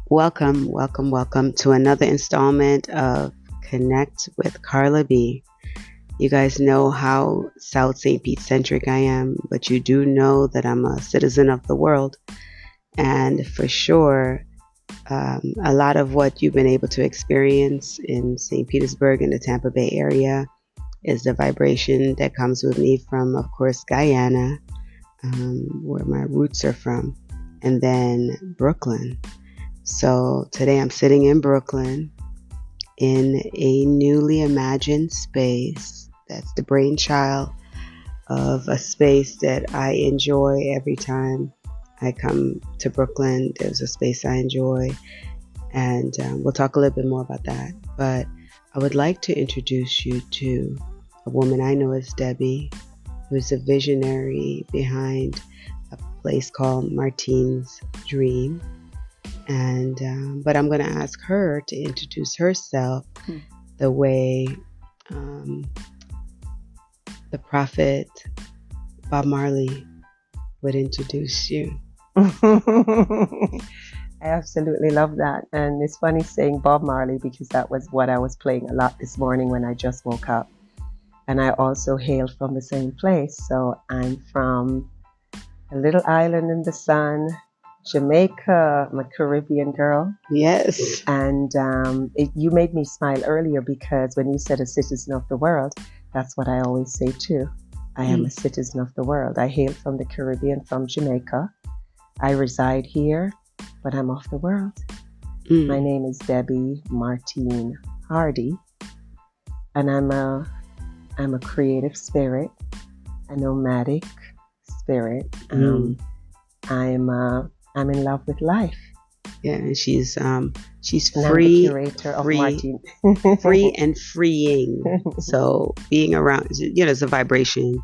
Welcome, welcome, welcome to another installment of Connect with Carla B. You guys know how South St. Pete centric I am, but you do know that I'm a citizen of the world. And for sure, a lot of what you've been able to experience in St. Petersburg and the Tampa Bay area is the vibration that comes with me from, of course, Guyana, where my roots are from, and then Brooklyn. So today I'm sitting in Brooklyn in a newly imagined space that's the brainchild of a space that I enjoy every time I come to Brooklyn. There's a space I enjoy, and we'll talk a little bit more about that. But I would like to introduce you to a woman I know as Debbie, who's a visionary behind a place called Martine's Dream. And but I'm going to ask her to introduce herself the way the prophet Bob Marley would introduce you. I absolutely love that. And it's funny saying Bob Marley because that was what I was playing a lot this morning when I just woke up. And I also hail from the same place. So I'm from a little island in the sun, Jamaica. I'm a Caribbean girl. Yes. And you made me smile earlier because when you said a citizen of the world, that's what I always say too. I am a citizen of the world. I hail from the Caribbean, from Jamaica. I reside here, but I'm of the world. My name is Debbie Martine Hardy, and I'm a creative spirit, a nomadic spirit. I'm in love with life. Yeah, and she's free, I'm the curator of Martine. free and freeing. So being around, there's a vibration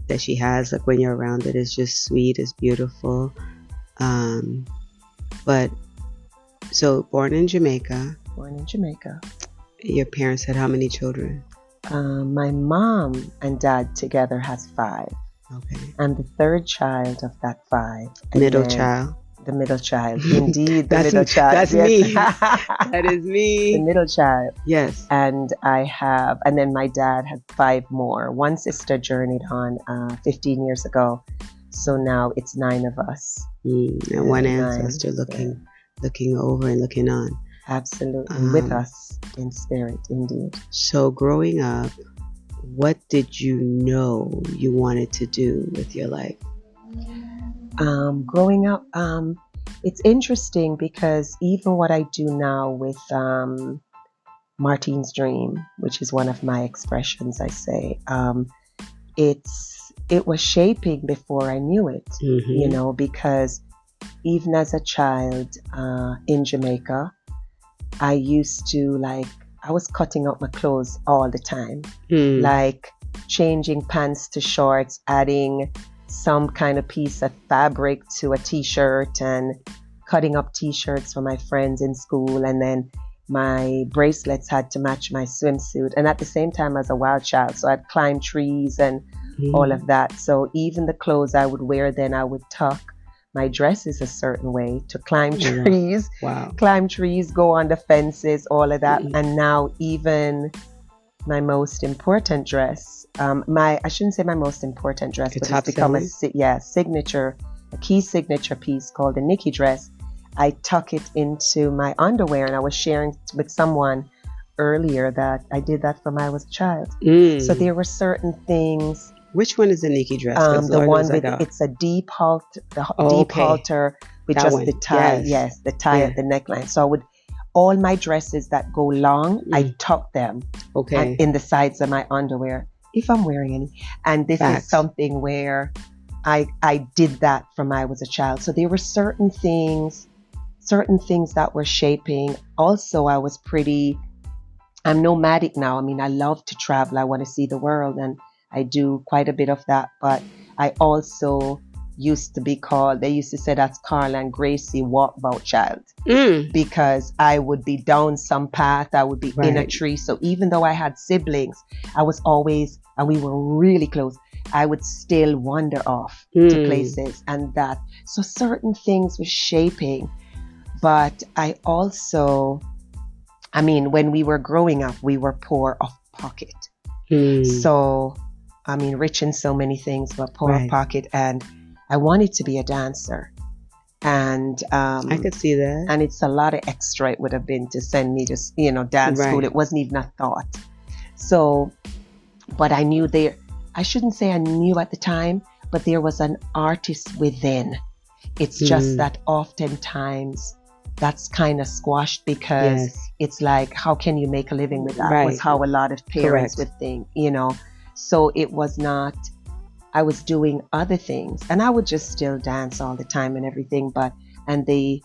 that she has. Like when you're around it, it's just sweet, it's beautiful. But so born in Jamaica. Born in Jamaica. Your parents had how many children? My mom and dad together has 5. Okay. I'm the third child of that 5. Middle child. The middle child, indeed, the That's middle child. That's yes. me. That is me. The middle child. Yes. And then my dad had 5 more. One sister journeyed on 15 years ago. So now it's 9 of us. And one ancestor looking over and looking on. Absolutely. With us in spirit, indeed. So growing up, what did you know you wanted to do with your life? Growing up, it's interesting because even what I do now with Martine's Dream, which is one of my expressions, I say, it was shaping before I knew it, because even as a child in Jamaica, I used to I was cutting up my clothes all the time, like changing pants to shorts, adding some kind of piece of fabric to a t-shirt and cutting up t-shirts for my friends in school. And then my bracelets had to match my swimsuit. And at the same time, as a wild child, so I'd climb trees and all of that. So even the clothes I would wear then, I would tuck my dresses a certain way to climb trees. Wow. Climb trees, go on the fences, all of that. And now even my most important dress, I shouldn't say my most important dress, but it's become a key signature piece called the Nikki dress. I tuck it into my underwear, and I was sharing with someone earlier that I did that from when I was a child. So there were certain things. Which one is the Nikki dress? The one with it's a deep halter, deep halter with that just one. The tie. Yes, the tie at the neckline. So all my dresses that go long, I tuck them in the sides of my underwear if I'm wearing any. And this is something where I did that from when I was a child. So there were certain things that were shaping. Also, I'm nomadic now. I mean, I love to travel. I want to see the world, and I do quite a bit of that. But I also used to be called, they used to say that's Carla and Gracie walkabout child, because I would be down some path, I would be in a tree. So even though I had siblings, I was always, and we were really close, I would still wander off to places and that. So certain things were shaping But I also, I mean, when we were growing up, we were poor of pocket. So, I mean, rich in so many things, but poor of pocket. And I wanted to be a dancer. And I could see that. And it's a lot of extra it would have been to send me to, you know, dance school. It wasn't even a thought. So, but I knew there, I shouldn't say I knew at the time, but there was an artist within. It's just that oftentimes that's kind of squashed because it's like, how can you make a living with that? Was how a lot of parents would think, you know. So it was not, I was doing other things, and I would just still dance all the time and everything, but, and the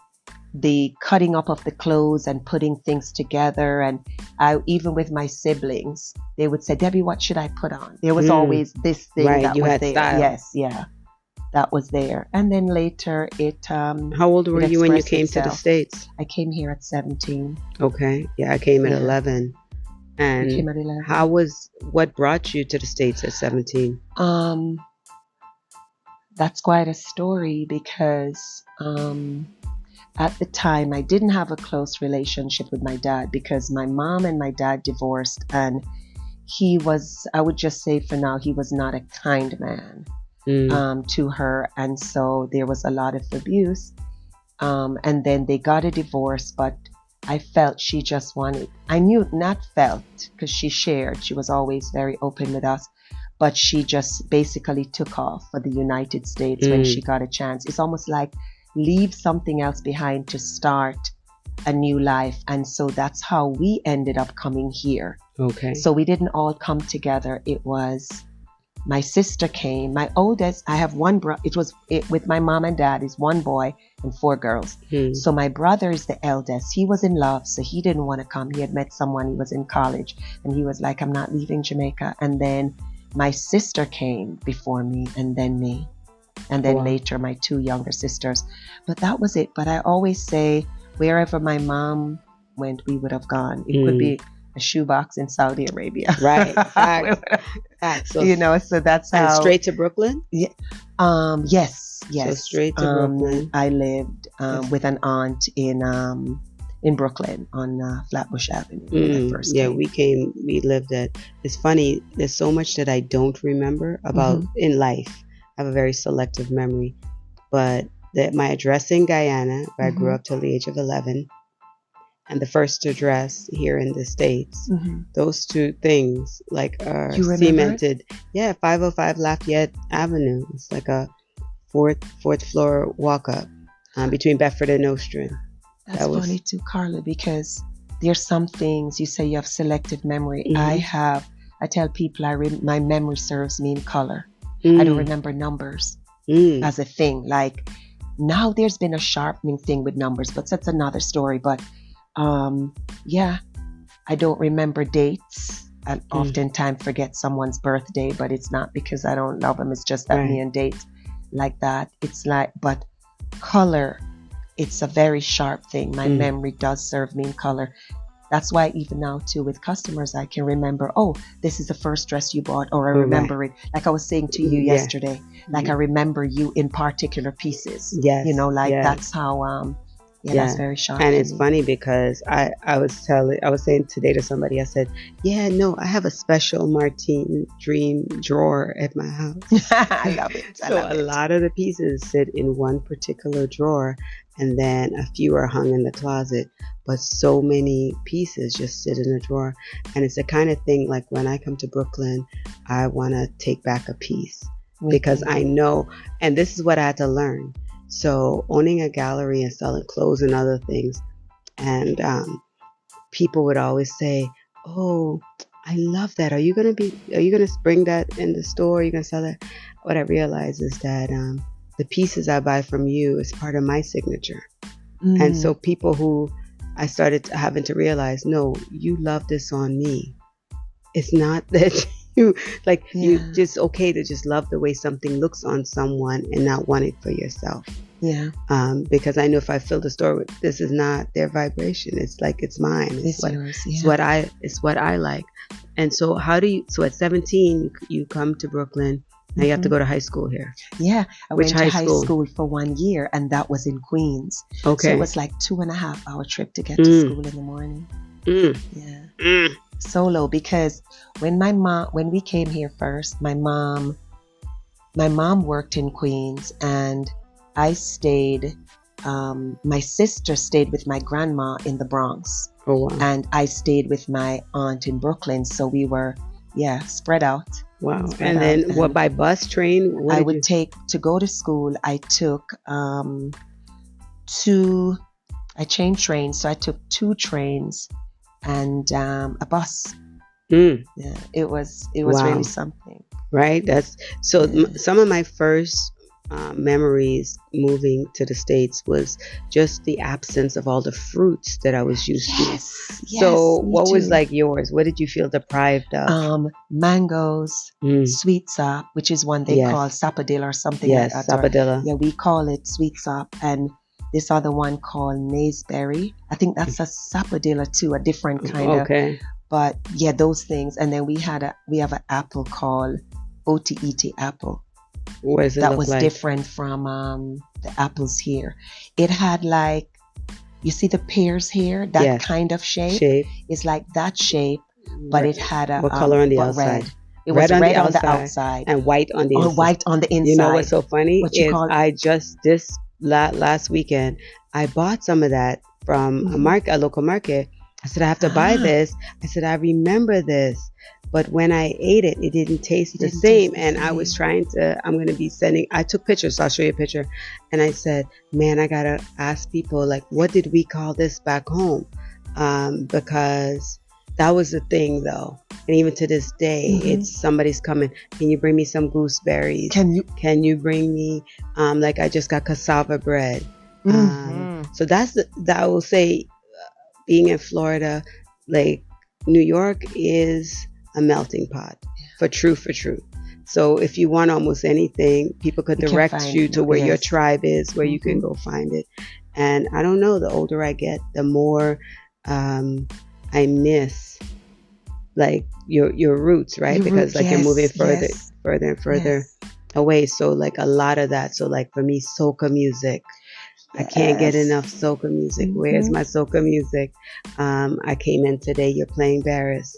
cutting up of the clothes and putting things together, and I, even with my siblings, they would say, Debbie, what should I put on? There was always this thing that was there. Style. Yes, yeah. That was there. And then later it how old were you when you came to the States? I came here at 17. Okay. Yeah, I came at 11. And you came at 11. What brought you to the States at 17? That's quite a story because at the time I didn't have a close relationship with my dad because my mom and my dad divorced, and he was, I would just say for now, he was not a kind man. To her, and so there was a lot of abuse, and then they got a divorce, but I felt she just wanted, I knew, not felt, because she shared, she was always very open with us, but she just basically took off for the United States when she got a chance. It's almost like leave something else behind to start a new life, and so that's how we ended up coming here. Okay. So we didn't all come together. It was my sister came, my oldest, I have one brother, with my mom and dad is one boy and 4 girls. So my brother is the eldest. He was in love, so he didn't want to come. He had met someone, he was in college, and he was like, I'm not leaving Jamaica. And then my sister came before me, and then me. And then later my 2 younger sisters. But that was it. But I always say, wherever my mom went, we would have gone. It could be a shoebox in Saudi Arabia. Right. So, you know, so that's how. And straight to Brooklyn? Yeah. Yes. So straight to Brooklyn. I lived with an aunt in Brooklyn on Flatbush Avenue when I first came. We lived at, it's funny, there's so much that I don't remember about in life. I have a very selective memory. But my address in Guyana, where I grew up till the age of 11, and the first address here in the States, those 2 things like are cemented. Yeah, 505 Lafayette Avenue. It's like a fourth floor walk up between Bedford and Nostrand. That's funny too, Carla, because there's some things you say you have selective memory. I tell people my memory serves me in color. I don't remember numbers as a thing. Like now there's been a sharpening thing with numbers, but that's another story. But I don't remember dates. I oftentimes forget someone's birthday, but it's not because I don't love them. It's just that me and dates like that. It's like, but color, it's a very sharp thing. My memory does serve me in color. That's why even now too with customers, I can remember, oh, this is the first dress you bought, or I remember it. Like I was saying to you yesterday, like I remember you in particular pieces. Yes. You know, like that's how, that's very sharp. And it's funny because I was saying today to somebody, I said, I have a special Martine dream drawer at my house. I love it. A lot of the pieces sit in one particular drawer, and then a few are hung in the closet, but so many pieces just sit in a drawer. And it's the kind of thing like when I come to Brooklyn, I want to take back a piece because I know, and this is what I had to learn. So owning a gallery and selling clothes and other things, and people would always say, "Oh, I love that. Are you gonna bring that in the store? Are you gonna sell that?" What I realize is that the pieces I buy from you is part of my signature, and so people who I started having to realize, no, you love this on me. It's not that. You just okay to just love the way something looks on someone and not want it for yourself. Yeah. Because I know if I fill the store with, this is not their vibration. It's like it's mine. It's yours. Yeah. It's what I like. And so so at 17 you come to Brooklyn Now you have to go to high school here. Yeah, I went to high school for 1 year, and that was in Queens. Okay. So it was like 2.5-hour trip to get to school in the morning. Yeah. Solo, because when we came here first, my mom worked in Queens, and I stayed. My sister stayed with my grandma in the Bronx. Oh, wow. And I stayed with my aunt in Brooklyn. So we were, spread out. Wow. And then what, by bus, train? I would take, to go to school, I took I changed trains. So I took 2 trains and a bus. Yeah, it was really something. Right. That's so. Some of my first memories moving to the States was just the absence of all the fruits that I was used to. So what was like yours? What did you feel deprived of? Mangoes, sweet sop, which is one they call sapodilla or something like that. Sapodilla. Yeah, we call it sweet sop. And this other one called mazeberry. I think that's a sapodilla too, a different kind of. Okay. But yeah, those things. And then we have an apple called OTET apple. What does it that look was like? Different from the apples here. It had like, you see the pears here, that kind of shape. It's like that shape, but it had a what color on the outside? Red. It was red on the outside and white on the inside. Or white on the inside. You know what's so funny? I just last weekend I bought some of that from a local market. I said, I have to buy this. I said, I remember this. But when I ate it, it didn't taste the same. And I was trying to, I took pictures, so I'll show you a picture. And I said, man, I got to ask people, like, what did we call this back home? Because that was the thing, though. And even to this day, it's somebody's coming. Can you bring me some gooseberries? Can you bring me, like I just got cassava bread. So that I will say, being in Florida, like New York is a melting pot for true. So if you want almost anything, people could direct you to where your tribe is, where you can go find it. And I don't know, the older I get, the more I miss like your roots, right? Because like you're moving further and further away. So like a lot of that. So like for me, soca music. I can't get enough soca music. Where's my soca music? I came in today, you're playing Barris.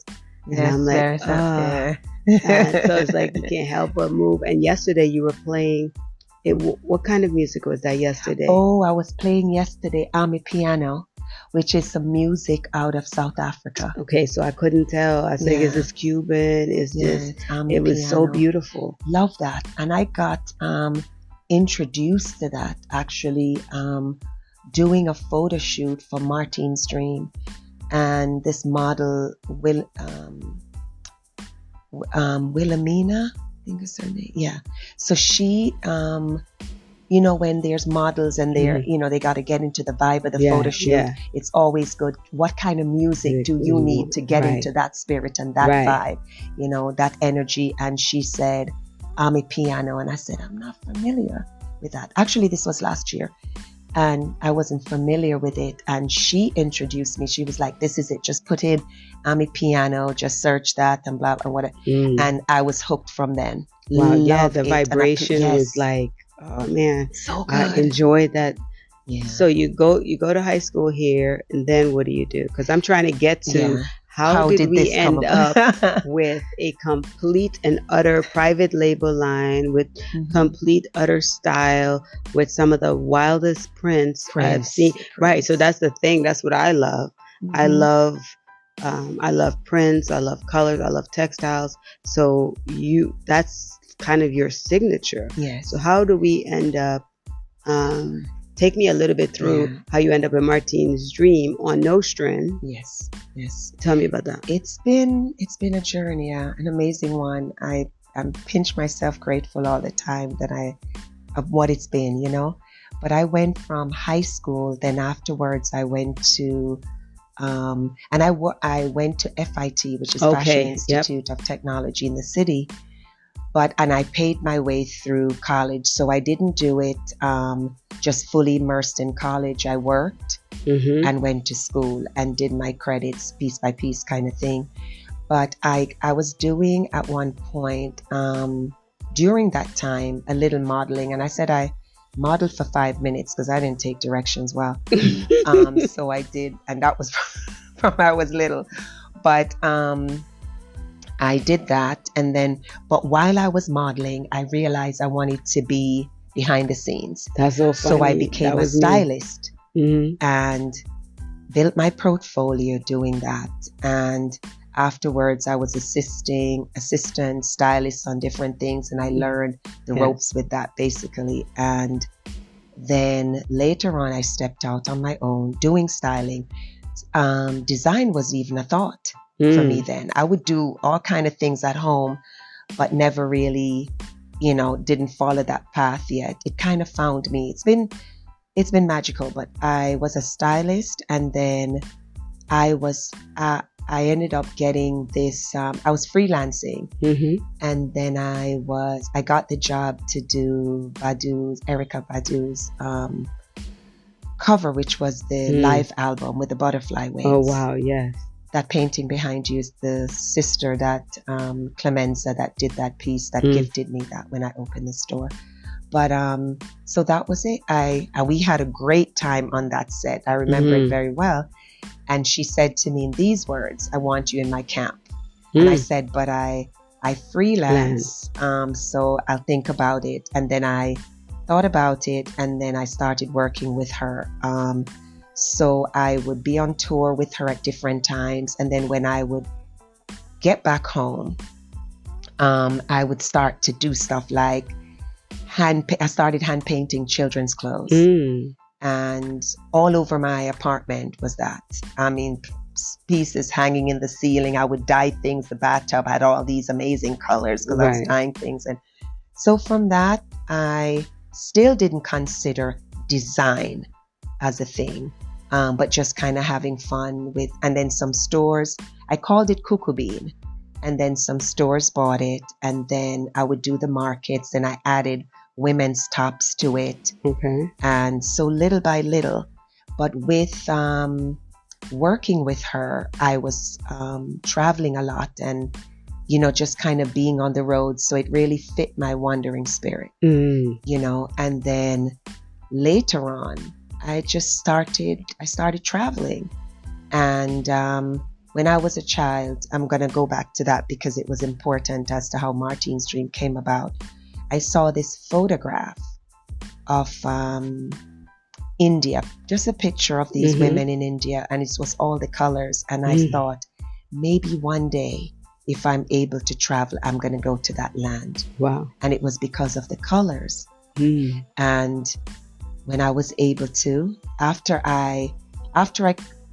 And I'm like, so it's like you can't help but move. And yesterday you were playing it. What kind of music was that yesterday? Oh, I was playing yesterday Ami piano, which is some music out of South Africa. Okay, so I couldn't tell. I was like, is this Cuban? Is this? It was piano. So beautiful. Love that. And I got introduced to that actually doing a photo shoot for Martine's Dream. And this model, Wilhelmina, I think is her name. Yeah. So she, you know, when there's models and they're, you know, they got to get into the vibe of the photo shoot. Yeah. It's always good. What kind of music do you need to get into that spirit and that vibe, you know, that energy? And she said, I'm a piano. And I said, I'm not familiar with that. Actually, this was last year. And I wasn't familiar with it. And she introduced me. She was like, this is it. Just put in Ami piano, just search that and blah, blah, whatever. And I was hooked from then. Wow, yeah, the vibration was like, oh man, so good. I enjoyed that. Yeah. So you go to high school here, and then what do you do? Because I'm trying to get to how did we end up with a complete and utter private label line with complete utter style with some of the wildest prints I've seen. Right. So that's the thing. That's what I love. I love prints. I love colors. I love textiles. So that's kind of your signature. Yes. So how do we end up, take me a little bit through how you end up in Martine's Dream on No String. Yes. Tell me about that. It's been a journey, an amazing one. I pinch myself grateful all the time of what it's been, you know. But I went from high school, then afterwards I went to, I went to FIT, which is Fashion Institute of Technology in the city. And I paid my way through college. So I didn't do it just fully immersed in college. I worked and went to school and did my credits piece by piece kind of thing. But I was doing at one point during that time, a little modeling. And I said I modeled for 5 minutes because I didn't take directions well. So I did, and that was from I was little. But I did that, and then, but while I was modeling, I realized I wanted to be behind the scenes. That's so funny. So I became a stylist and built my portfolio doing that. And afterwards, I was assistant stylist on different things, and I learned the ropes with that basically. And then later on, I stepped out on my own doing styling. Design was even a thought for me then. I would do all kind of things at home, but never really, didn't follow that path yet. It kind of found me. It's been magical, but I was a stylist, and then I ended up getting this, I was freelancing, and then I got the job to do Erica Badu's cover, which was the live album with the butterfly wings. Oh, wow, yes. That painting behind you is the sister that, Clemenza, that did that piece, that gifted me that when I opened the store. But so that was it. We had a great time on that set. I remember it very well. And she said to me in these words, "I want you in my camp." And I said, "But I freelance, so I'll think about it." And then I thought about it, and then I started working with her. So I would be on tour with her at different times, and then when I would get back home, I would start to do stuff like I started hand painting children's clothes. And all over my apartment was that. I mean, pieces hanging in the ceiling. I would dye things. The bathtub had all these amazing colors because I was dyeing things. And so from that, I still didn't consider design as a thing, but just kind of having fun with. And then some stores, I called it Cuckoo Bean. And then some stores bought it. And then I would do the markets, and I added women's tops to it. Okay. And so little by little, but with working with her, I was traveling a lot and, just kind of being on the road. So it really fit my wandering spirit, and then later on, I started traveling. And when I was a child, I'm going to go back to that because it was important as to how Martine's dream came about. I saw this photograph of India, just a picture of these women in India, and it was all the colors. And I thought, maybe one day, if I'm able to travel, I'm going to go to that land. Wow. And it was because of the colors. And when I was able to, after I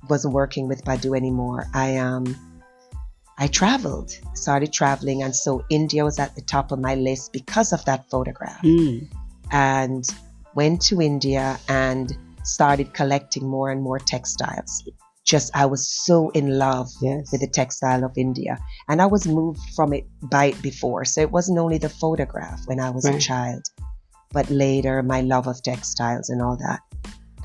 wasn't working with Badu anymore, I started traveling. And so India was at the top of my list because of that photograph. And went to India and started collecting more and more textiles. I was so in love with the textile of India. And I was moved from it before. So it wasn't only the photograph when I was a child, but later my love of textiles and all that.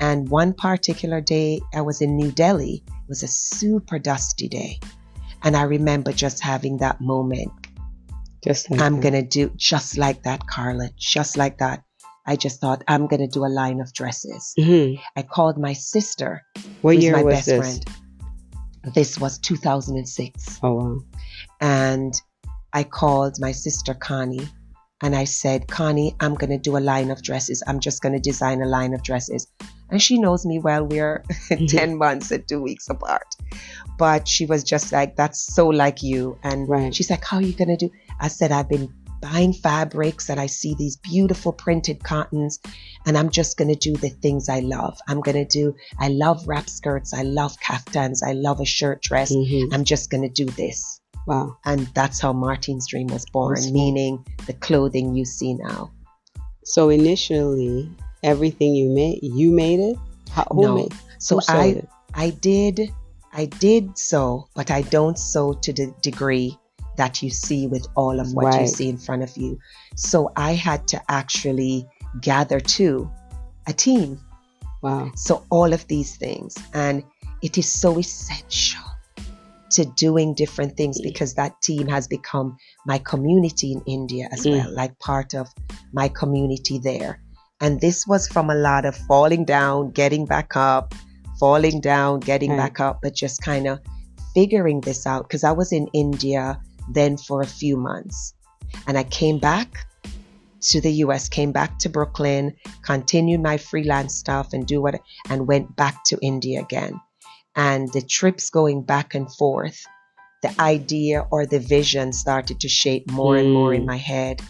And one particular day I was in New Delhi. It was a super dusty day. And I remember just having that moment. I'm going to do just like that, Carla, just like that. I just thought, I'm going to do a line of dresses. I called my sister. What year my was best this? Friend. This was 2006. Oh, wow. And I called my sister, Connie. And I said, Connie, I'm going to do a line of dresses. I'm just going to design a line of dresses. And she knows me well. We're 10 months and 2 weeks apart. But she was just like, that's so like you. And she's like, how are you going to do? I said, I've been buying fabrics and I see these beautiful printed cottons. And I'm just going to do the things I love. I love wrap skirts. I love kaftans. I love a shirt dress. I'm just going to do this. Wow. And that's how Martine's dream was born, meaning the clothing you see now. So initially, everything you made it? Who made it? So I did sew, but I don't sew to the degree that you see with all of what you see in front of you. So I had to actually gather to a team. Wow. So all of these things, and it is so essential to doing different things because that team has become my community in India as well, like part of my community there. And this was from a lot of falling down, getting back up, falling down, getting back up, but just kind of figuring this out, because I was in India then for a few months, and I came back to the US, came back to Brooklyn, continued my freelance stuff and went back to India again. And the trips going back and forth, the idea or the vision started to shape more and more in my head.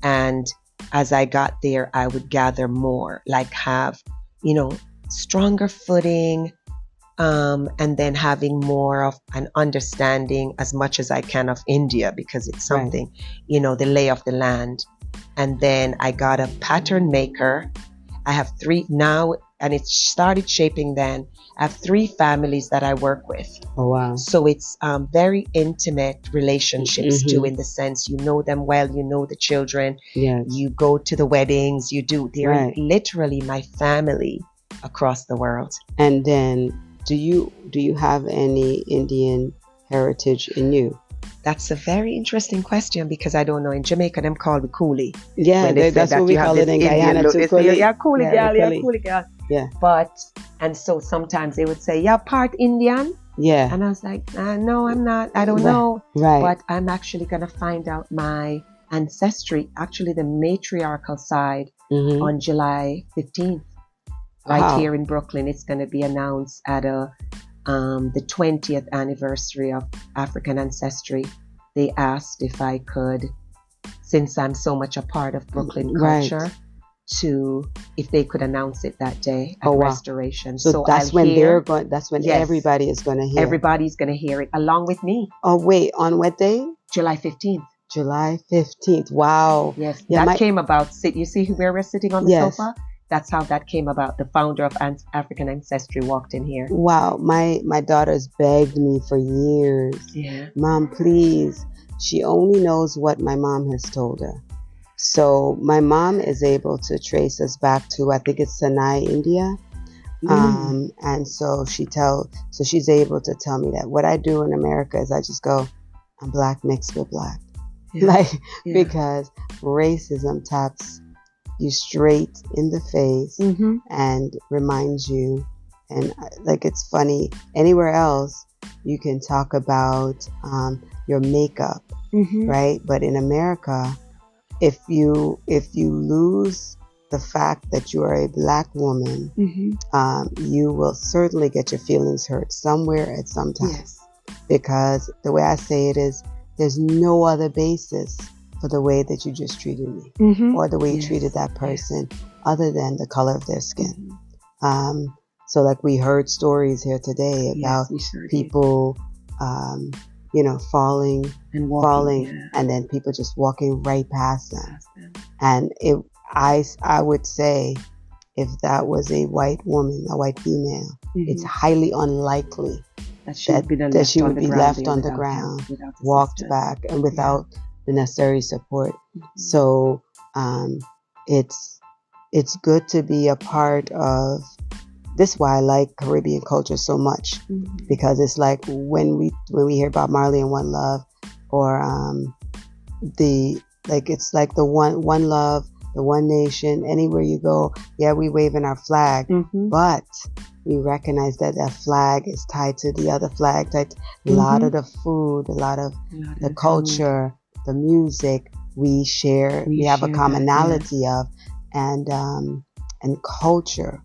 And as I got there, I would gather more, like have, stronger footing, and then having more of an understanding as much as I can of India, because it's something, the lay of the land. And then I got a pattern maker. I have 3 now, and it started shaping then. I have 3 families that I work with. Oh, wow. So it's very intimate relationships too, in the sense you know them well, you know the children, you go to the weddings, they're literally my family across the world. And then do you have any Indian heritage in you? That's a very interesting question, because I don't know. In Jamaica, them call it coolie. Yeah, that's what we call it in Guyana too. Coolie. Yeah, coolie girl, coolie girl. Yeah. And so sometimes they would say, part Indian. Yeah. And I was like, no, I'm not. I don't know. Right. But I'm actually going to find out my ancestry, actually the matriarchal side, on July 15th. Right here in Brooklyn. It's going to be announced at the 20th anniversary of African ancestry. They asked if I could, since I'm so much a part of Brooklyn culture, if they could announce it that day at Restoration. So that's when that's when everybody is going to hear. Everybody's going to hear it along with me. Oh, wait, on what day? July 15th. July 15th. Wow. Yes, that came about. You see where we're sitting on the sofa? That's how that came about. The founder of African Ancestry walked in here. Wow. My daughter's begged me for years. Yeah. Mom, please. She only knows what my mom has told her. So my mom is able to trace us back to, I think it's Chennai, India. And so she's able to tell me that. What I do in America is I just go, I'm black mixed with black. Yeah. Because racism taps you straight in the face and reminds you, and it's funny, anywhere else you can talk about your makeup, right? But in America, if you lose the fact that you are a black woman, you will certainly get your feelings hurt somewhere at some time. Yes. Because the way I say it is, there's no other basis for the way that you just treated me, or the way you treated that person, other than the color of their skin. So like we heard stories here today about people, falling and walking, and then people just walking right past them. And I would say, if that was a white woman, a white female, it's highly unlikely that she would be left on the ground, walked back, and without the necessary support. So it's good to be a part of this. Is why I like Caribbean culture so much, because it's like when we hear about Marley and One Love, or it's like the one love, the one nation. Anywhere you go, we waving our flag, but we recognize that that flag is tied to the other flag, tied to a lot of the food, a lot of the culture, the music we share. We have a commonality of, and culture.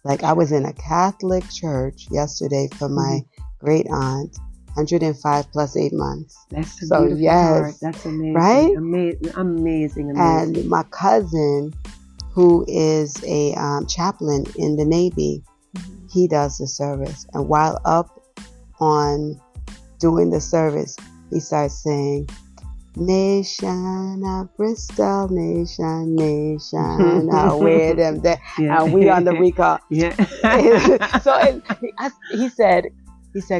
Like I was in a Catholic church yesterday for my great aunt, 105 plus 8 months. That's a beautiful part. That's amazing. Right? Amazing. And my cousin, who is a chaplain in the Navy, he does the service. And while up on doing the service, he starts saying, "Nation of Bristol, nation, I'll wear them there." And we on the recall. So he said,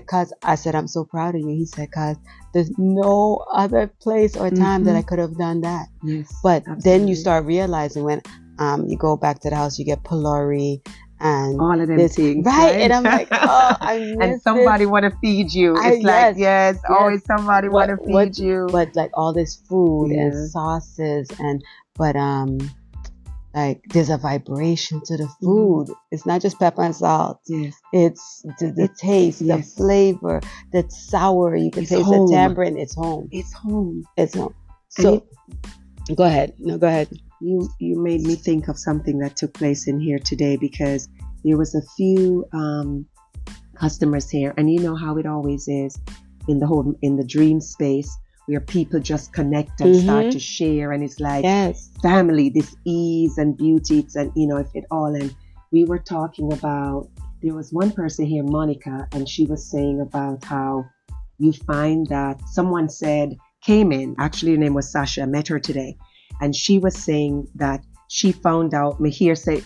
"Cuz," I said, "I'm so proud of you." He said, "Cuz there's no other place or time that I could have done that." Yes, but then you start realizing when you go back to the house, you get pullory and all of them things, right? And I'm like, oh, I miss and somebody want to feed you. It's like, yes, always somebody want to feed you. But like all this food and sauces but like there's a vibration to the food. It's not just pepper and salt. Yes. It's the taste, the flavor, the sour. You can taste the tamarind. It's home. It's home. It's home. So go ahead. No, go ahead. You made me think of something that took place in here today, because there was a few customers here, and you know how it always is in the dream space, where people just connect and start to share, and it's like family, this ease and beauty, and if it all. And we were talking about, there was one person here, Monica, and she was saying about how you find that someone came in, actually her name was Sasha, I met her today, and she was saying that she found out, Mahir said,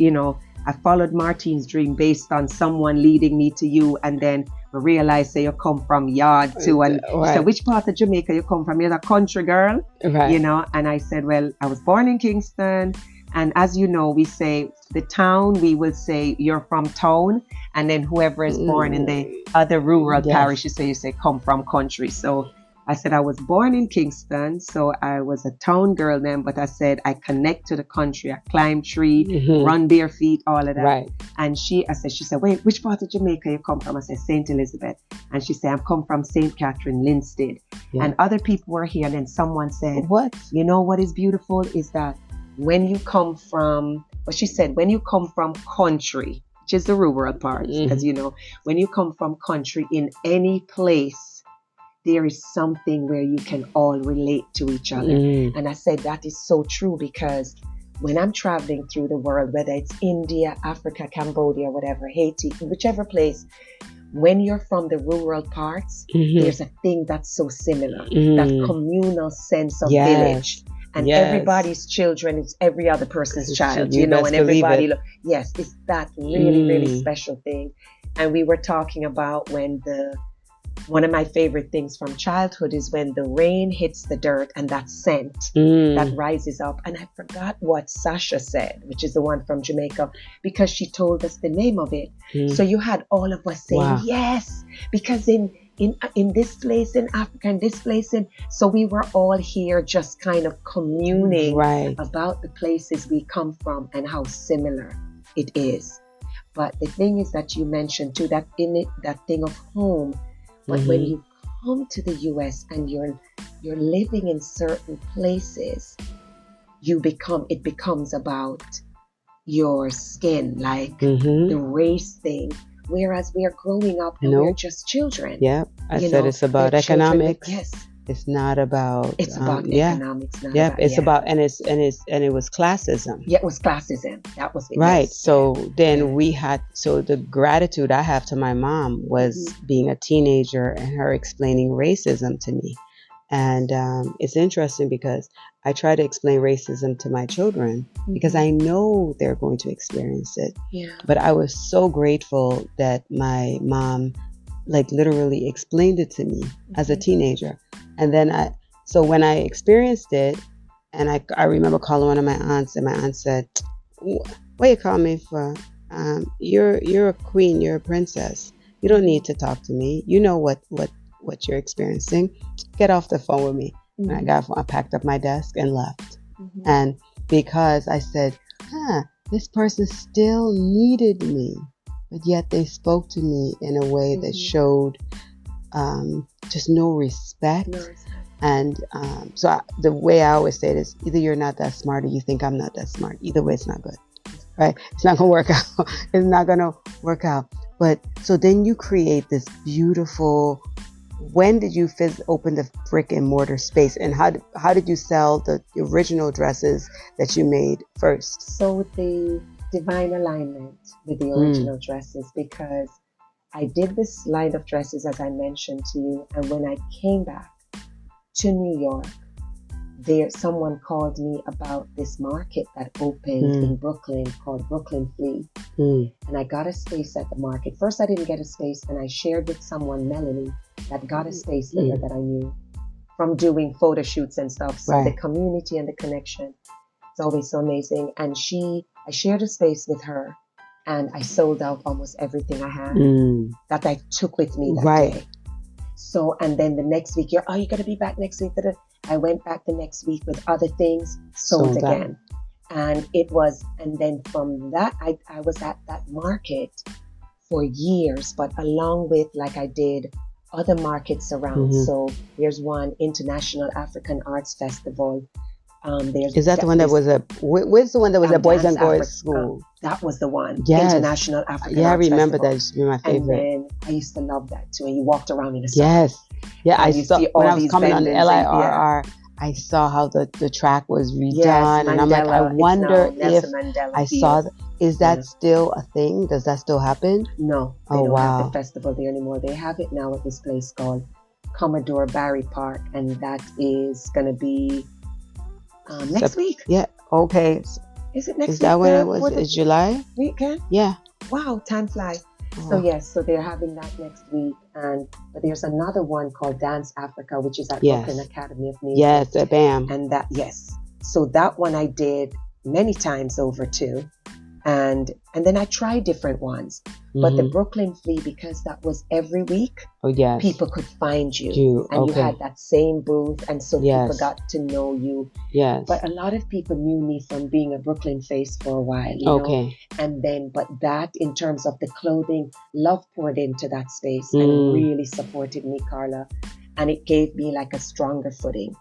I followed Martine's dream based on someone leading me to you, and then I realized you come from yard too. And she said, which part of Jamaica you come from? You're a country girl, right? And I said, well, I was born in Kingston, and as you know, we say the town, we will say you're from town, and then whoever is born in the other rural parishes, so you say come from country. So I said I was born in Kingston, so I was a town girl then, but I said I connect to the country. I climb tree, run bare feet, all of that. Right. And she said, wait, which part of Jamaica you come from? I said, St. Elizabeth. And she said, I come from St. Catherine, Linstead. Yeah. And other people were here, and then someone said, what? You know what is beautiful is that when you come from, she said, when you come from country, which is the rural part, because when you come from country in any place, there is something where you can all relate to each other. And I said, that is so true, because when I'm traveling through the world, whether it's India, Africa, Cambodia, whatever, Haiti, whichever place, when you're from the rural parts, there's a thing that's so similar, that communal sense of village. And everybody's children is every other person's child, and everybody, it's that really, really special thing. And we were talking about one of my favorite things from childhood is when the rain hits the dirt and that scent that rises up. And I forgot what Sasha said, which is the one from Jamaica, because she told us the name of it. So you had all of us saying, yes, because in this place in Africa, in this place so we were all here just kind of communing about the places we come from and how similar it is. But the thing is that you mentioned too, that thing of home. But when you come to the US and you're living in certain places, it becomes about your skin, like the race thing. Whereas we are growing up and we're just children. Yeah, I said it's about economics. Yes. It's not about. It's about economics. Not about, it's about, and it was classism. Yeah, it was classism. That was it. Right. Yes. So then the gratitude I have to my mom was being a teenager and her explaining racism to me, and it's interesting because I try to explain racism to my children because I know they're going to experience it. Yeah. But I was so grateful that my mom, like, literally explained it to me as a teenager. And then so when I experienced it, and I remember calling one of my aunts, and my aunt said, "What you call me for? You're a queen, you're a princess. You don't need to talk to me. You know what you're experiencing. Get off the phone with me." And I packed up my desk and left. And because I said, this person still needed me, but yet they spoke to me in a way that showed just no respect. And so the way I always say it is, either you're not that smart or you think I'm not that smart. Either way, it's not good, right? It's not going to work out. It's not going to work out. But so then you create this beautiful. When did you open the brick and mortar space, and how did you sell the original dresses that you made first? So the divine alignment with the original dresses, because I did this line of dresses, as I mentioned to you, and when I came back to New York, someone called me about this market that opened in Brooklyn called Brooklyn Flea. And I got a space at the market. First, I didn't get a space, and I shared with someone, Melanie, that got a space there that I knew from doing photo shoots and stuff. So the community and the connection, it's always so amazing. And I shared a space with her, and I sold out almost everything I had that I took with me that day. So, and then the next week, you're going to be back next week. I went back the next week with other things, sold again. And then from that, I was at that market for years, but along with, like, I did other markets around. So there's one International African Arts Festival. Is that the one that was where's the one that was at Boys and Girls School? That was the one. Yes. International African Arts Festival. Yeah, I remember that. It used to be my favorite. And then I used to love that too. And you walked around in the sun. Yes. Yeah, I saw when I was coming on LIRR, I saw how the track was redone, and I'm like, I wonder if I saw. Is that still a thing? Does that still happen? No, they don't have the festival there anymore. They have it now at this place called Commodore Barry Park, and that is going to be next week. Yeah. Okay. Is it next week? Is that when it was? It's July? Weekend? Yeah. Wow, time flies. So yes, so they're having that next week, but there's another one called Dance Africa, which is at Brooklyn Academy of Music. Yes, at BAM. And so that one I did many times over too, and then I tried different ones. But the Brooklyn Flea, because that was every week, people could find you, and you had that same booth, and so people got to know you. Yes. But a lot of people knew me from being a Brooklyn face for a while, you know? And then, but that, in terms of the clothing, love poured into that space and really supported me, Carla. And it gave me like a stronger footing.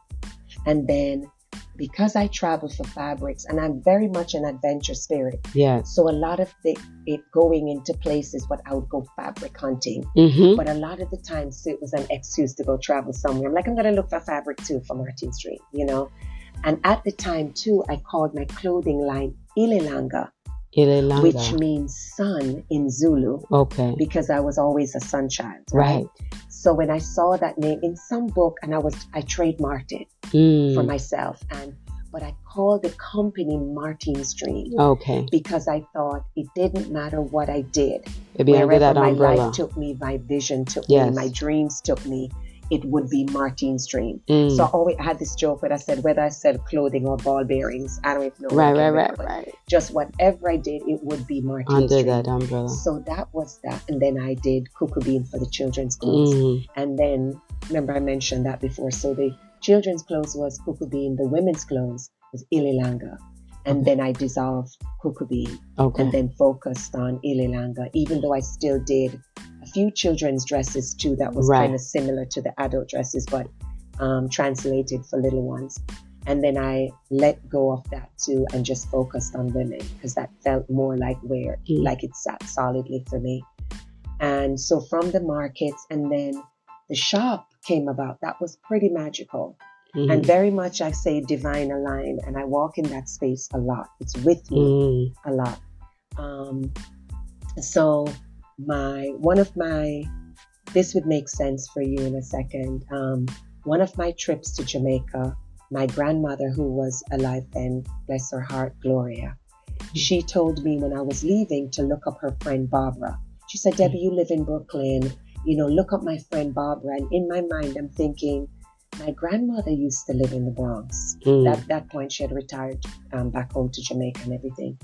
And then, because I travel for fabrics, and I'm very much an adventure spirit. Yes. So a lot of it going into places, but I would go fabric hunting. But a lot of the times it was an excuse to go travel somewhere. I'm like, I'm going to look for fabric too for Martine Street, you know. And at the time too, I called my clothing line Ililanga, which means sun in Zulu. Okay. Because I was always a sun child. Right. So when I saw that name in some book, and I trademarked it for myself, but I called the company Martine Street. Okay. Because I thought it didn't matter what I did. Wherever my life took me, my vision took me, my dreams took me, it would be Martine Street. So I always had this joke where I said, whether I sell clothing or ball bearings, I don't even know. Right. Just whatever I did, it would be Martine Street. Under that umbrella. So that was that. And then I did Cuckoo Bean for the children's clothes. And then, remember I mentioned that before. So the children's clothes was Cuckoo Bean. The women's clothes was Ililanga. And then I dissolved Cuckoo Bean. And then focused on Ililanga, even though I still did a few children's dresses too that was kind of similar to the adult dresses, but translated for little ones. And then I let go of that too and just focused on women, because that felt more like like it sat solidly for me. And so from the markets, and then the shop came about. That was pretty magical. And very much, I say, divine aligned. And I walk in that space a lot. It's with me a lot. So this would make sense for you in a second. One of my trips to Jamaica, my grandmother, who was alive then, bless her heart, Gloria, she told me when I was leaving to look up her friend Barbara. She said, Debbie, you live in Brooklyn, look up my friend Barbara. And in my mind, I'm thinking, my grandmother used to live in the Bronx. At that point, she had retired back home to Jamaica and everything.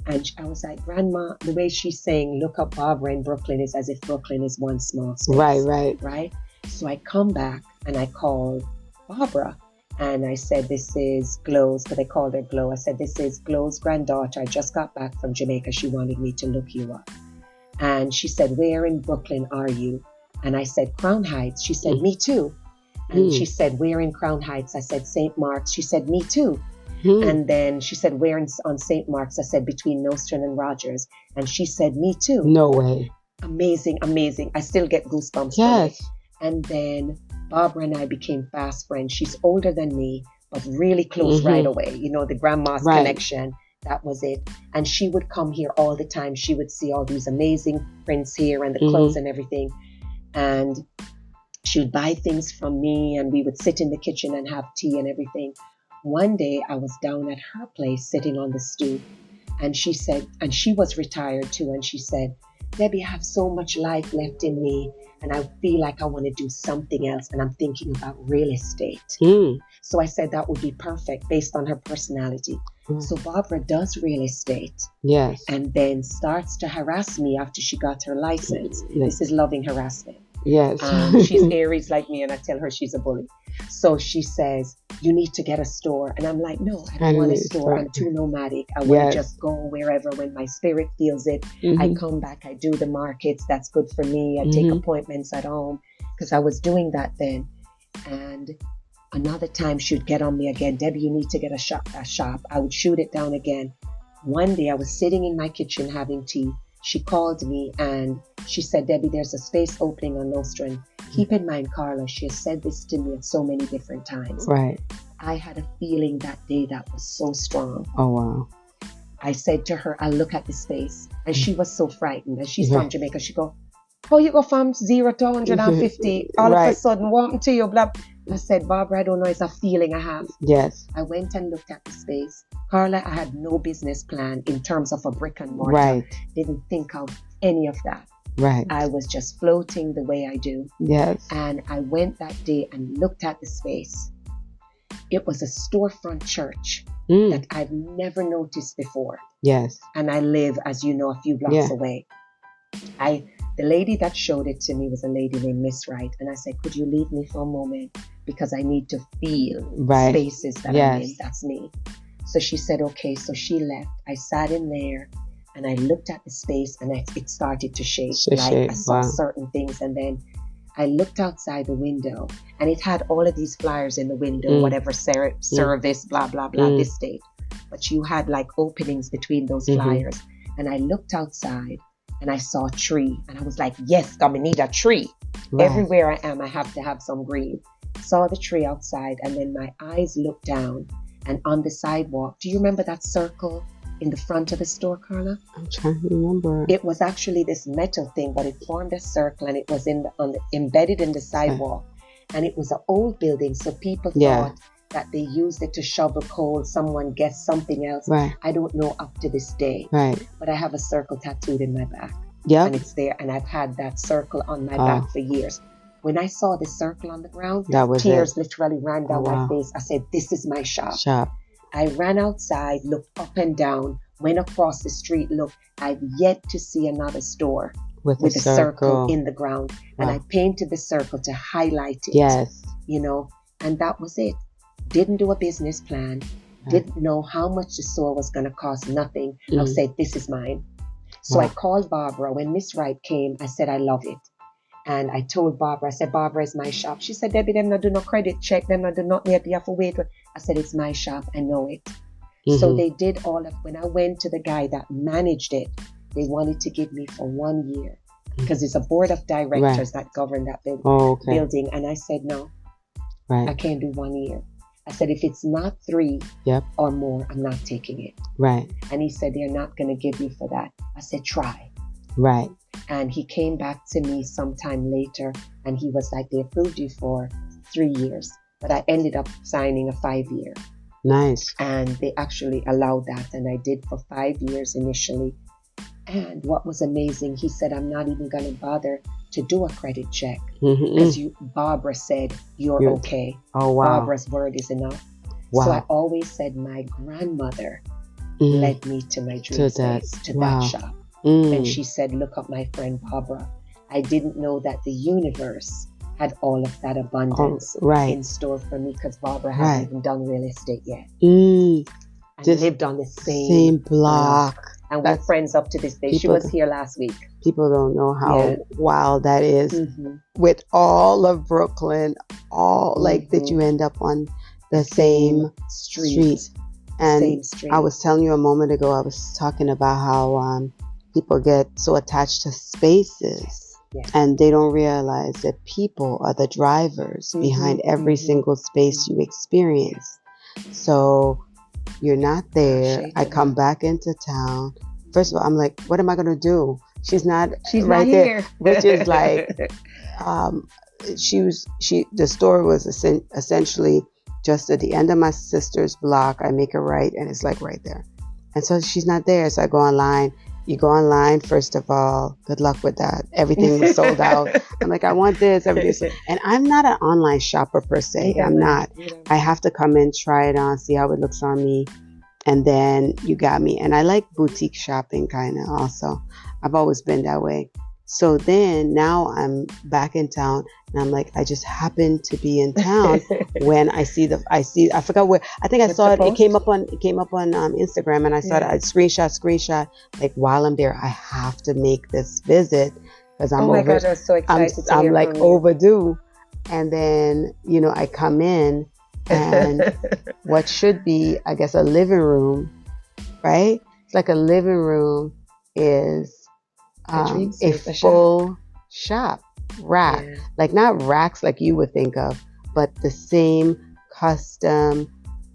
And I was like, Grandma, the way she's saying, look up Barbara in Brooklyn, is as if Brooklyn is one small space. Right? So I come back and I called Barbara. And I said, this is Glow's, but they called her Glow. I said, this is Glow's granddaughter. I just got back from Jamaica. She wanted me to look you up. And she said, where in Brooklyn are you? And I said, Crown Heights. She said, me too. And she said, where in Crown Heights? I said, St. Mark's. She said, me too. And then she said, where on St. Mark's? I said, between Nostrand and Rogers. And she said, me too. No way. Amazing. I still get goosebumps. Yes. And then Barbara and I became fast friends. She's older than me, but really close right away. The grandma's connection. That was it. And she would come here all the time. She would see all these amazing prints here and the clothes and everything. And she would buy things from me, and we would sit in the kitchen and have tea and everything. One day I was down at her place sitting on the stoop, and she said, and she was retired too, and she said, Debbie, I have so much life left in me. and I feel like I want to do something else, and I'm thinking about real estate. So I said that would be perfect based on her personality. So Barbara does real estate. Yes. And then starts to harass me after she got her license. This is loving harassment. Yes. She's Aries like me, and I tell her she's a bully. So she says, you need to get a store. And I'm like, no, I don't want a store. I'm too nomadic. I want to just go wherever when my spirit feels it. I come back, I do the markets. That's good for me. I take appointments at home, because I was doing that then. And another time she'd get on me again. Debbie, you need to get a shop. I would shoot it down again. One day I was sitting in my kitchen having tea. She called me and she said, Debbie, there's a space opening on Nostrand. Keep in mind, Carla, she has said this to me at so many different times. Right. I had a feeling that day that was so strong. Oh, wow. I said to her, I'll look at the space. And she was so frightened. And she's from Jamaica. She go, oh, you go from 0 to 150. All of a sudden, walking to you, blah. I said, Barbara, I don't know. It's a feeling I have. Yes. I went and looked at the space. Carla, I had no business plan in terms of a brick and mortar. Right. Didn't think of any of that. Right. I was just floating the way I do. Yes. And I went that day and looked at the space. It was a storefront church that I've never noticed before. Yes. And I live, as you know, a few blocks away. The lady that showed it to me was a lady named Miss Wright. And I said, could you leave me for a moment? Because I need to feel spaces that I'm in. That's me. So she said, okay. So she left. I sat in there and I looked at the space, and it started to shake. I saw certain things. And then I looked outside the window, and it had all of these flyers in the window, whatever service, blah, blah, blah, this date. But you had like openings between those flyers. And I looked outside and I saw a tree, and I was like, yes, I need a tree. Everywhere I am, I have to have some green. Saw the tree outside, and then my eyes looked down, and on the sidewalk, do you remember that circle in the front of the store, Carla? I'm trying to remember. It was actually this metal thing, but it formed a circle, and it was embedded in the sidewalk. And it was an old building, so people thought that they used it to shovel coal. Someone guessed something else. Right. I don't know up to this day. Right. But I have a circle tattooed in my back. Yeah. And it's there, and I've had that circle on my back for years. When I saw the circle on the ground, tears literally ran down my face. I said, this is my shop. I ran outside, looked up and down, went across the street, looked. I've yet to see another store with a circle in the ground. And I painted the circle to highlight it. Yes. You know, and that was it. Didn't do a business plan. Didn't know how much the store was going to cost. Nothing. I said, this is mine. So I called Barbara. When Miss Wright came, I said, I love it. And I told Barbara, I said, Barbara is my shop. She said, Debbie, them not do no credit check. Them not do not need, you have to wait. I said, it's my shop. I know it. So they did all of, when I went to the guy that managed it, they wanted to give me for 1 year. Because it's a board of directors that govern that building. And I said, no, I can't do 1 year. I said, if it's not 3 or more, I'm not taking it. Right. And he said, they're not going to give me for that. I said, try. Right. And he came back to me sometime later, and he was like, they approved you for 3 years. But I ended up signing a 5-year. Nice. And they actually allowed that. And I did for 5 years initially. And what was amazing, he said, I'm not even going to bother to do a credit check. Because Barbara said, you're okay. Oh, wow. Barbara's word is enough. Wow. So I always said my grandmother led me to my dream space, to that shop. And she said, look up my friend Barbara. I didn't know that the universe had all of that abundance in store for me, because Barbara hasn't even done real estate yet. And lived on the same block. And we're friends up to this day. She was here last week. People don't know how wild that is. With all of Brooklyn, like that you end up on the same street. And I was telling you a moment ago, I was talking about how people get so attached to spaces. And they don't realize that people are the drivers behind every single space you experience. So you're not there. I come back into town. First of all, I'm like, what am I going to do? She's right not there. Here. Which is like, the store was essentially just at the end of my sister's block. I make a right, and it's like right there. And so she's not there. So I go online, you go online, first of all, good luck with that. Everything was sold out. I'm like, I want this. And I'm not an online shopper per se. I'm not. I have to come in, try it on, see how it looks on me. And then you got me. And I like boutique shopping kind of also. I've always been that way. So then now I'm back in town and I'm like, I just happened to be in town when I forgot where, I think I saw it. It came up on Instagram, and I saw it. I screenshot, like while I'm there, I have to make this visit because I'm gosh, I was so excited I'm like overdue. And then, I come in and what should be, I guess, a living room, right? It's like a living room is a full shop rack, like not racks like you would think of, but the same custom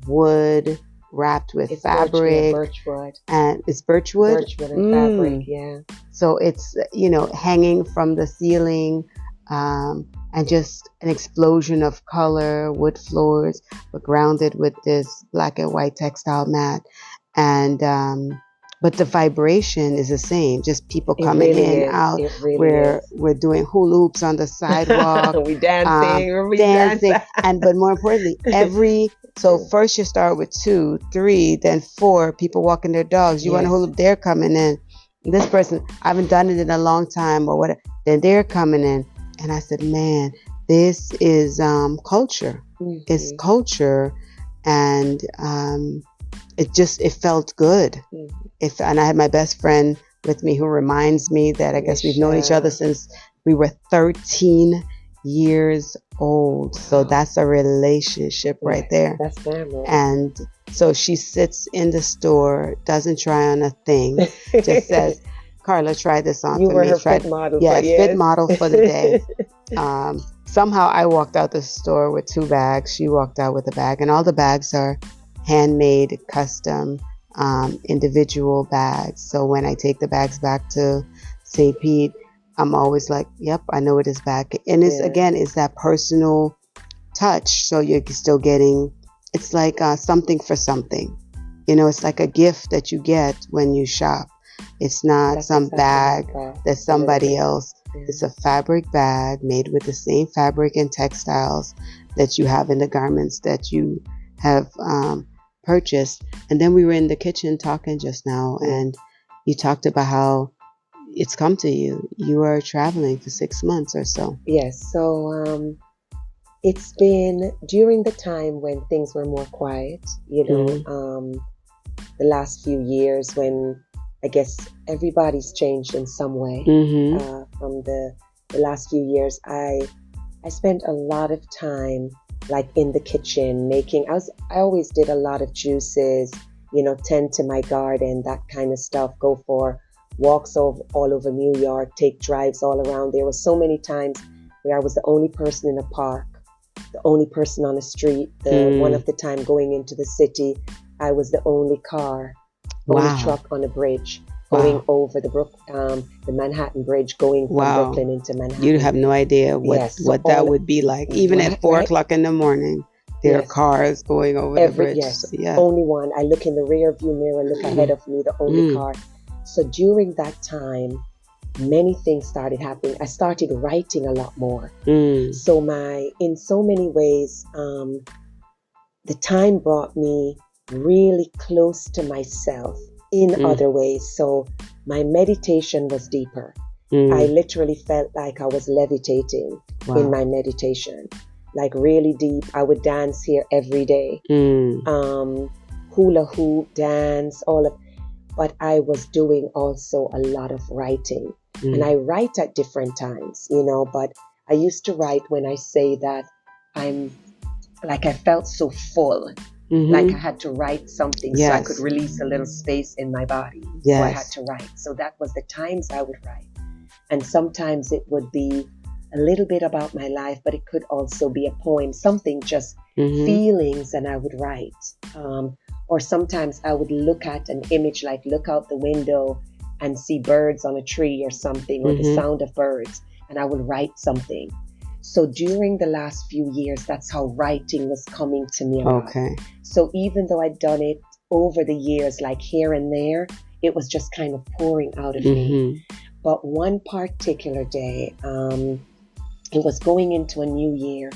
wood wrapped with fabric, birchwood, and it's birchwood and fabric, So it's hanging from the ceiling, and just an explosion of color, wood floors, but grounded with this black and white textile mat, and but the vibration is the same, just people coming in, out. We're doing hula hoops on the sidewalk. We dancing. But more importantly, first you start with 2, 3, then 4 people walking their dogs. You want a hula hoop, they're coming in. This person, I haven't done it in a long time or whatever, then they're coming in. And I said, man, this is culture. Mm-hmm. It's culture, and it felt good. Mm-hmm. And I had my best friend with me who reminds me that I guess we've known each other since we were 13 years old. So that's a relationship right there. That's family. And so she sits in the store, doesn't try on a thing, just says, Carla, try this on for me. You were her fit model. Fit model for the day. Somehow I walked out the store with 2 bags. She walked out with a bag, and all the bags are handmade, custom, individual bags. So when I take the bags back to St. Pete, I'm always like, yep, I know it is back. And it's that personal touch. So you're still getting, it's like something for something. It's like a gift that you get when you shop. It's not some bag that somebody else. It's a fabric bag made with the same fabric and textiles that you have in the garments that you have purchased. And then we were in the kitchen talking just now, and you talked about how it's come to you. You are traveling for 6 months or so. Yes. So it's been during the time when things were more quiet, the last few years when I guess everybody's changed in some way. From the last few years, I spent a lot of time like in the kitchen making. I always did a lot of juices, tend to my garden, that kind of stuff. Go for walks all over New York, take drives all around. There were so many times where I was the only person in a park, the only person on the street. One of the time going into the city, I was the only car. Only truck on a bridge going over the Manhattan Bridge, going from Brooklyn into Manhattan. You have no idea what that would be like. Even at 4 o'clock in the morning, there are cars going over the bridge. Yes, only one. I look in the rear view mirror, look ahead of me, the only car. So during that time, many things started happening. I started writing a lot more. So in so many ways, the time brought me really close to myself in other ways. So my meditation was deeper. I literally felt like I was levitating in my meditation, like really deep. I would dance here every day, hula hoop, dance, but I was doing also a lot of writing. And I write at different times, but I used to write when I say that I felt so full. Like I had to write something so I could release a little space in my body. So I had to write. So that was the times I would write. And sometimes it would be a little bit about my life, but it could also be a poem, something just feelings, and I would write. Or sometimes I would look at an image, like look out the window and see birds on a tree or something, or the sound of birds, and I would write something. So during the last few years, that's how writing was coming to me a lot. So even though I'd done it over the years, like here and there, it was just kind of pouring out of me. But one particular day, it was going into a new year,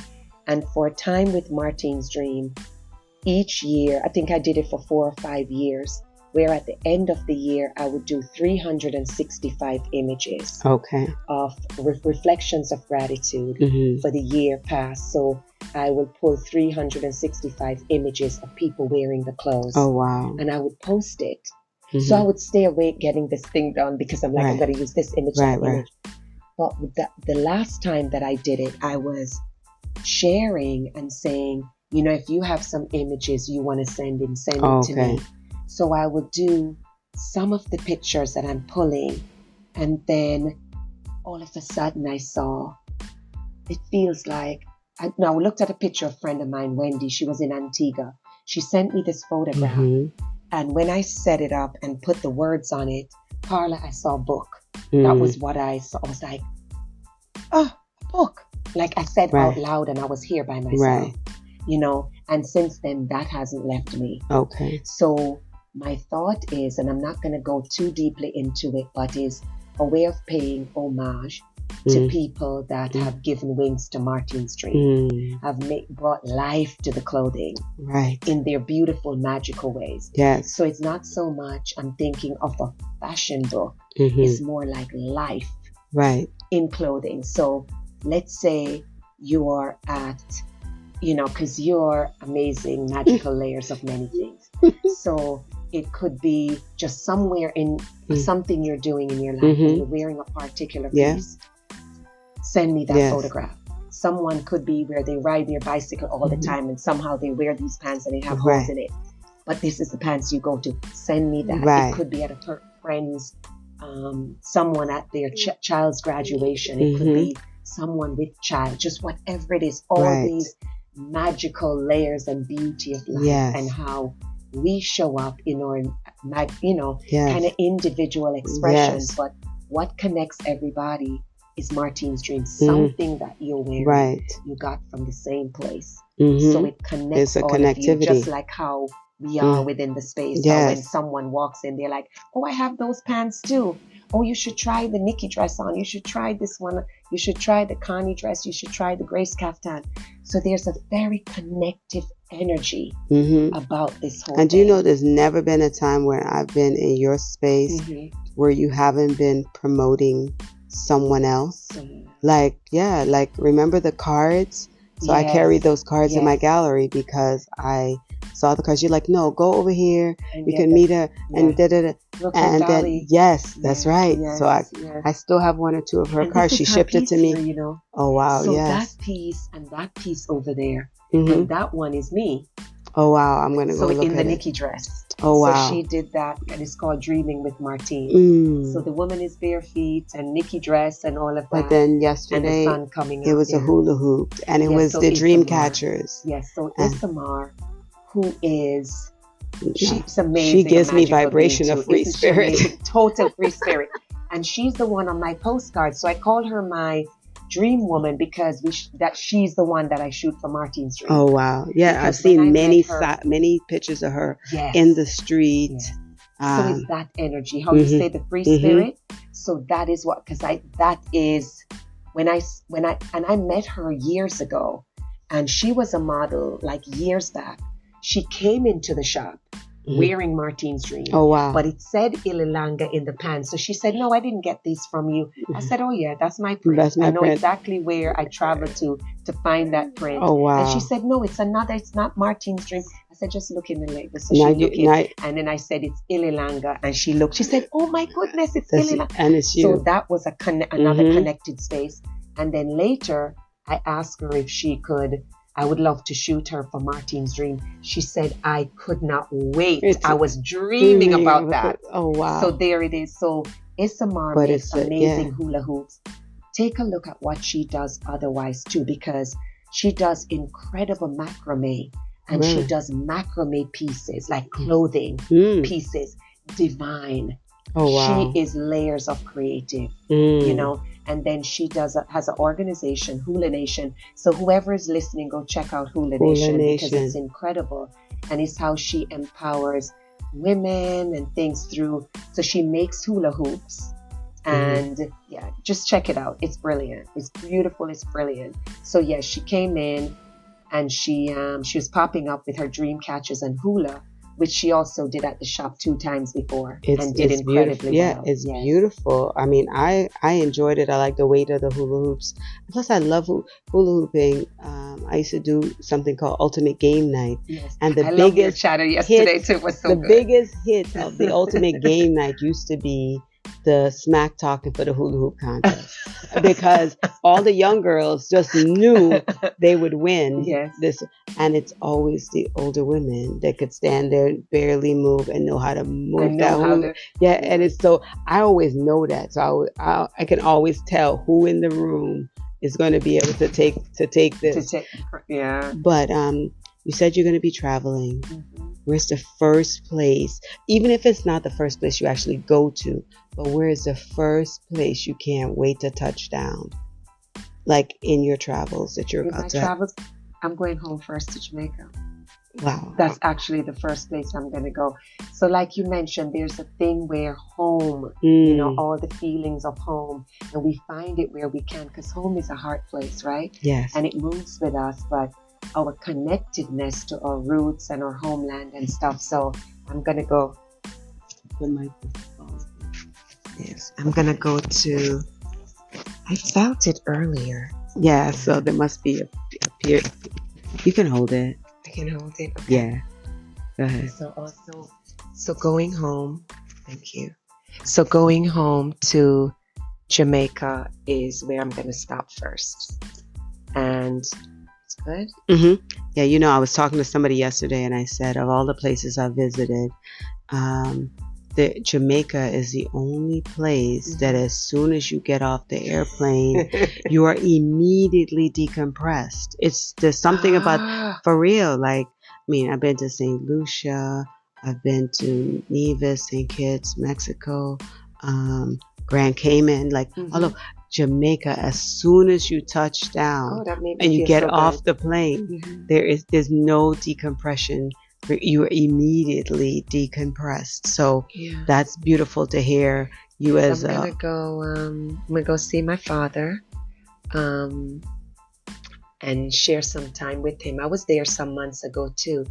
and for a time with Martine's Dream, each year, I think I did it for 4 or 5 years, where at the end of the year, I would do 365 images of reflections of gratitude for the year past. So I would pull 365 images of people wearing the clothes. Oh, wow. And I would post it. So I would stay awake getting this thing done because I'm like, I'm going to use this image, that image. But the last time that I did it, I was sharing and saying, you know, if you have some images you want to send it to me. So I would do some of the pictures that I'm pulling, and then all of a sudden I saw, it feels like, I looked at a picture of a friend of mine, Wendy. She was in Antigua. She sent me this photograph. And when I set it up and put the words on it, Carla, I saw a book. That was what I saw. I was like, oh, a book. Like I said out loud, and I was here by myself. You know, and since then that hasn't left me. So my thought is, and I'm not going to go too deeply into it, but is a way of paying homage to people that have given wings to Martine's Dream, have brought life to the clothing in their beautiful, magical ways. So it's not so much I'm thinking of a fashion book. It's more like life in clothing. So let's say you are at, you know, because you're amazing, magical layers of many things. So it could be just somewhere in something you're doing in your life, and you're wearing a particular piece. Send me that photograph. Someone could be where they ride their bicycle all the time, and somehow they wear these pants and they have holes in it. But this is the pants you go to. Send me that. It could be at a friend's, someone at their child's graduation. It could be someone with child. Just whatever it is. All these magical layers and beauty of life, and how we show up in our, kind of individual expressions. But what connects everybody is Martine's Dream. Something that you're wearing, you got from the same place. So it connects all of you, just like how we are within the space. So when someone walks in, they're like, oh, I have those pants too. Oh, you should try the Nikki dress on. You should try this one. You should try the Connie dress. You should try the Grace kaftan. So there's a very connective energy about this whole And do you know, there's never been a time where I've been in your space where you haven't been promoting someone else. Like remember the cards? So I carry those cards in my gallery because I saw the cards. You're like, no, go over here. We can meet her and da-da-da. And then, that's right. So I still have 1 or 2 of her cards. She shipped it to me. You know? Oh, wow. So that piece and that piece over there, and that one is me. Oh, wow. I'm going to go look at it. So in the Nikki dress. Oh, wow. So she did that, and it's called Dreaming with Martine. So the woman is bare feet and Nikki dress and all of that. But then yesterday, and the sun coming it was a hula hoop, and it was the dream catchers. Yes, so Isamar, who is, she's amazing. She gives me vibration of free spirit. Total free spirit. And she's the one on my postcard. So I call her my dream woman because she's the one that I shoot for Martine's Dream. Oh, wow. Yeah, because I've seen many pictures of her in the street. So it's that energy, how you say the free spirit. So that is what, because that is when I met her years ago, and she was a model like years back. She came into the shop wearing Martine's Dream. Oh, wow. But it said Ililanga in the pants. So she said, no, I didn't get these from you. I said, oh, yeah, that's my print. I know exactly where I traveled to find that print. Oh, wow. And she said, no, it's not Martine's Dream. I said, just look in the label. So she looked and then I said, it's Ililanga. And she looked. She said, oh, my goodness, it's Ililanga. And it's you. So that was another connected space. And then later, I asked her if she could, I would love to shoot her for Martine's Dream. She said, I could not wait. I was dreaming about that. Oh, wow. So there it is. So Isamar makes amazing hula hoops. Take a look at what she does otherwise too, because she does incredible macrame, and she does macrame pieces, like clothing pieces, divine. Oh, wow. She is layers of creative, you know. And then she has an organization, Hula Nation. So whoever is listening, go check out Hula Nation because it's incredible. And it's how she empowers women and things through So she makes hula hoops. And yeah, just check it out. It's brilliant. It's beautiful. It's brilliant. So yes, she came in and she was popping up with her dream catches and hula, which she also did at the shop 2 times before and did incredibly well. Yeah, it's beautiful. I mean, I enjoyed it. I like the weight of the hula hoops. Plus, I love hula hooping. I used to do something called Ultimate Game Night. Yes. And the I biggest your chatter yesterday too was so the good. biggest hit of the Ultimate Game Night used to be the smack talking for the hula hoop contest, because all the young girls just knew they would win this, and it's always the older women that could stand there, barely move, and know how to move that hula. And it's so I always know that, so I can always tell who in the room is going to be able to take this. But you said you're going to be traveling. Where's the first place, even if it's not the first place you actually go to, but where is the first place you can't wait to touch down? Like in your travels that you're about to travels, I'm going home first to Jamaica. Wow. That's actually the first place I'm going to go. So like you mentioned, there's a thing where home, you know, all the feelings of home, and we find it where we can, because home is a heart place, right? Yes. And it moves with us, but our connectedness to our roots and our homeland and stuff. So I'm gonna go. Yes, I'm gonna go to. I felt it earlier. Yeah, so there must be a peer. You can hold it. I can hold it. Okay. Yeah. Go ahead. So going home. Thank you. So going home to Jamaica is where I'm gonna stop first, and. Good. Yeah, you know, I was talking to somebody yesterday and I said, of all the places I visited, the Jamaica is the only place that as soon as you get off the airplane, you are immediately decompressed. There's something about, for real, like, I mean, I've been to St. Lucia, I've been to Nevis, St. Kitts, Mexico, Grand Cayman, like all of Jamaica. As soon as you touch down and you get off the plane, there's no decompression. You are immediately decompressed. So that's beautiful to hear. You as I'm gonna go see my father, and share some time with him. I was there some months ago too,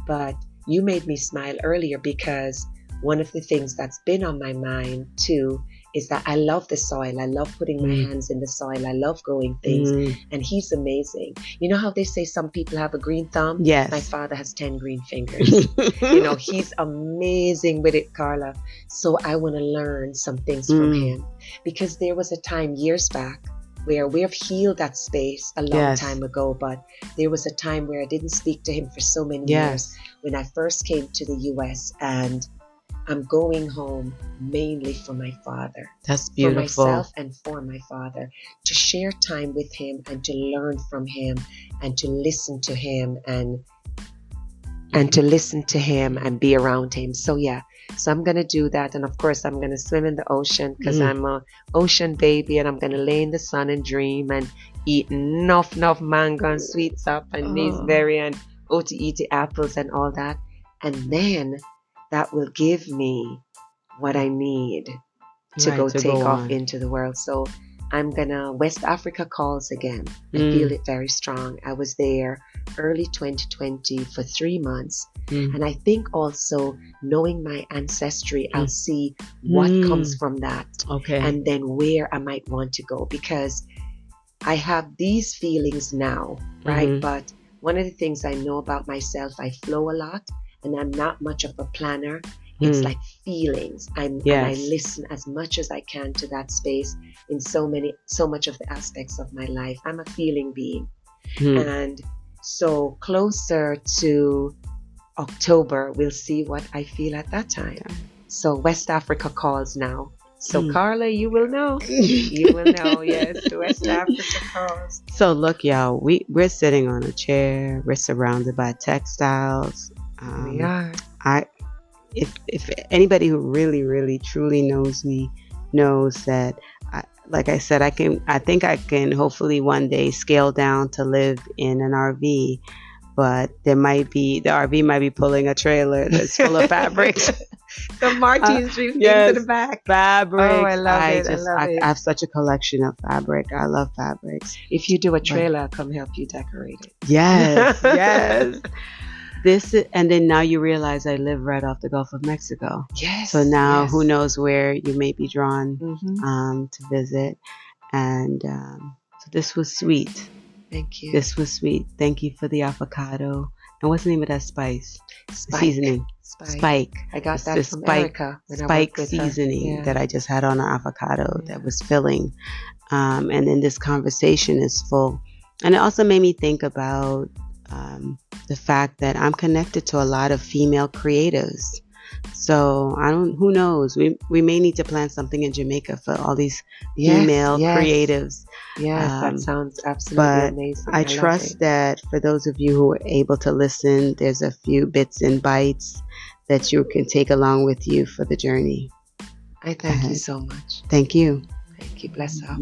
but you made me smile earlier because one of the things that's been on my mind too is that I love the soil. I love putting my hands in the soil. I love growing things. And he's amazing. You know how they say some people have a green thumb? Yes. My father has 10 green fingers. You know, he's amazing with it, Carla. So I want to learn some things from him. Because there was a time years back where we've healed that space a long time ago, but there was a time where I didn't speak to him for so many years when I first came to the US, and I'm going home mainly for my father. That's beautiful. For myself and for my father, to share time with him and to learn from him and to listen to him and to listen to him and be around him. So yeah, so I'm going to do that. And of course, I'm going to swim in the ocean because I'm a ocean baby, and I'm going to lay in the sun and dream and eat enough mango and sweet stuff and raspberry and oti apples and all that. And then that will give me what I need to go take off into the world. So I'm gonna, West Africa calls again. I feel it very strong. I was there early 2020 for 3 months. And I think also knowing my ancestry, I'll see what comes from that. Okay. And then where I might want to go, because I have these feelings now, right? But one of the things I know about myself, I flow a lot. And I'm not much of a planner. It's like feelings. And I listen as much as I can to that space in so much of the aspects of my life. I'm a feeling being. And so closer to October, we'll see what I feel at that time. So West Africa calls now. So Carla, you will know. You will know, yes. West Africa calls. So look, y'all, we're sitting on a chair. We're surrounded by textiles. We are. If anybody who really, really, truly knows me knows that, like I said, I think I can hopefully one day scale down to live in an RV, but the RV might be pulling a trailer that's full of fabrics. So Martine's dream things in the back. Fabrics. Oh, I love it. I love it. I have such a collection of fabric. I love fabrics. If you do a trailer, I'll come help you decorate it. Yes, yes. And then now you realize I live right off the Gulf of Mexico. Yes. So now who knows where you may be drawn to visit. And so this was sweet. Thank you. This was sweet. Thank you for the avocado. And what's the name of that spice? Seasoning. Spike. I got that from Erica. Spike seasoning that I just had on an avocado that was filling. And then this conversation is full. And it also made me think about the fact that I'm connected to a lot of female creatives. So who knows? We may need to plan something in Jamaica for all these female creatives. Yes, that sounds absolutely amazing. I trust that for those of you who are able to listen, there's a few bits and bites that you can take along with you for the journey. I thank you so much. Thank you. Thank you. Bless up.